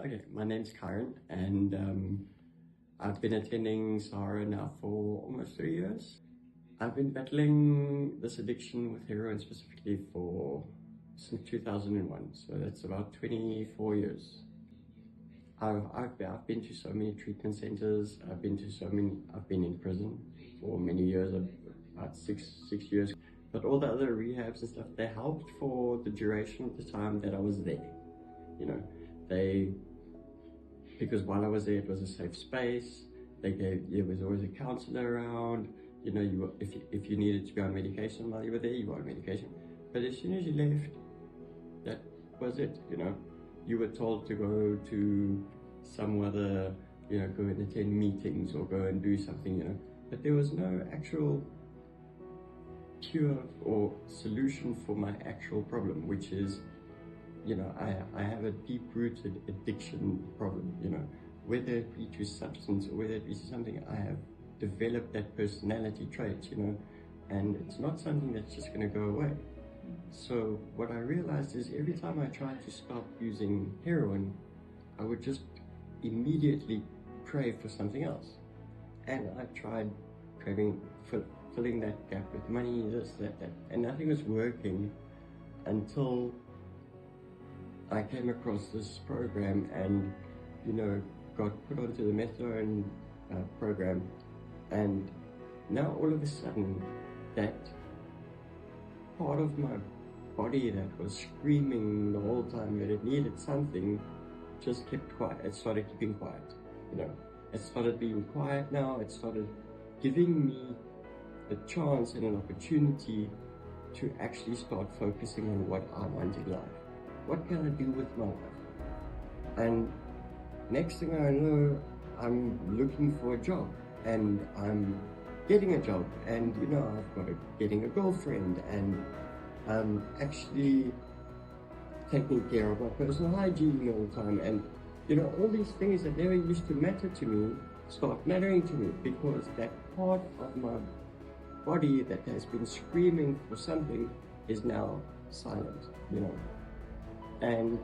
Okay, my name's Kyren, and I've been attending SAHARA now for almost 3 years. I've been battling this addiction with heroin specifically since 2001, so that's about 24 years. I've been to so many treatment centers. I've been in prison for many years, about six years. But all the other rehabs and stuff, they helped for the duration of the time that I was there. You know, because while I was there, it was a safe space. There was always a counselor around. You know, if you needed to be on medication while you were there, you were on medication. But as soon as you left, that was it. You know, you were told to go to some other, go and attend meetings or go and do something. But there was no actual cure or solution for my actual problem, which is, I have a deep-rooted addiction problem, whether it be to substance or whether it be to something. I have developed that personality trait, and it's not something that's just going to go away. So what I realized is every time I tried to stop using heroin, I would just immediately crave for something else. And I tried filling that gap with money, this, that, and nothing was working until I came across this program and, got put onto the methadone program. And now all of a sudden, that part of my body that was screaming the whole time that it needed something just kept quiet. It started keeping quiet, It started being quiet now. It started giving me a chance and an opportunity to actually start focusing on what I want in life. What can I do with my life? And next thing I know, I'm looking for a job and I'm getting a job, and getting a girlfriend, and I'm actually taking care of my personal hygiene all the time, and all these things that never used to matter to me start mattering to me, because that part of my body that has been screaming for something is now silent, and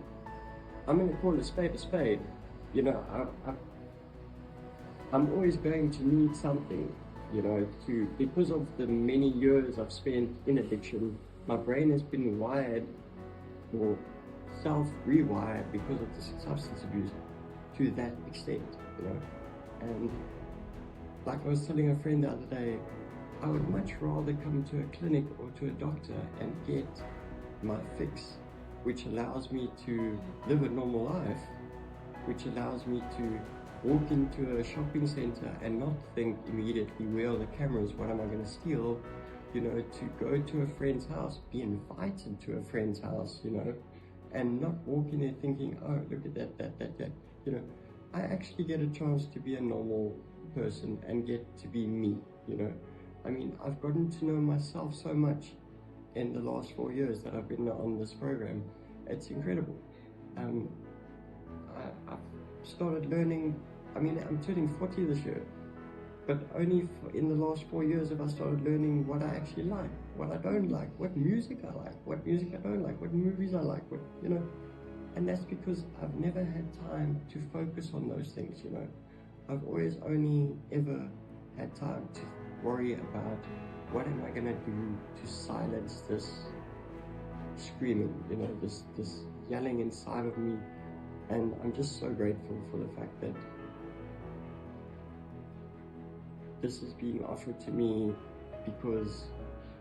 I'm going to call a spade a spade. I'm always going to need something, because of the many years I've spent in addiction. My brain has been wired or self-rewired because of the substance abuse to that extent, And like I was telling a friend the other day, I would much rather come to a clinic or to a doctor and get my fix, which allows me to live a normal life, which allows me to walk into a shopping center and not think immediately, where are the cameras, what am I going to steal, to go to a friend's house, be invited to a friend's house, and not walk in there thinking, oh, look at that. I actually get a chance to be a normal person and get to be me, I've gotten to know myself so much in the last 4 years that I've been on this program. It's incredible. I've started learning. I'm turning 40 this year, but only in the last 4 years have I started learning what I actually like, what I don't like, what music I like, what music I don't like, what movies I like, and that's because I've never had time to focus on those things, I've always only ever had time to worry about what am I gonna do to silence this screaming, this yelling inside of me. And I'm just so grateful for the fact that this is being offered to me, because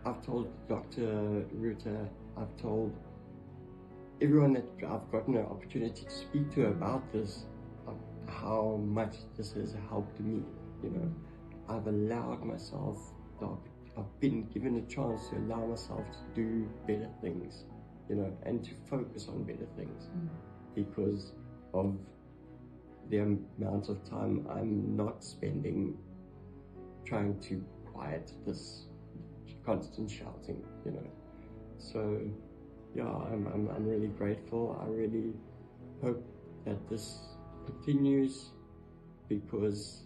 I've told Dr. Ruta, I've told everyone that I've gotten an opportunity to speak to about this, how much this has helped me, I've allowed myself, I've been given a chance to allow myself to do better things, and to focus on better things, because of the amount of time I'm not spending trying to quiet this constant shouting, So yeah, I'm really grateful. I really hope that this continues, because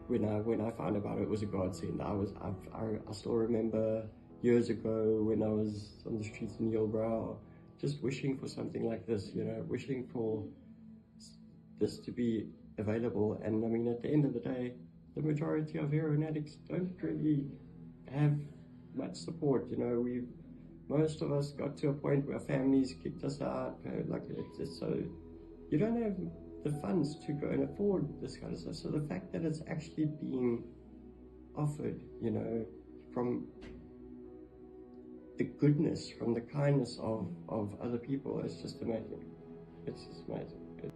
when I found about it was a godsend. I still remember years ago when I was on the streets in Yilbrow, just wishing for something like this, wishing for this to be available. And I mean, at the end of the day, the majority of heroin addicts don't really have much support. You know, most of us got to a point where families kicked us out. Like it's so you don't have the funds to go and afford this kind of stuff. So the fact that it's actually being offered, you know, from the goodness, from the kindness of other people, is just amazing. It's just amazing.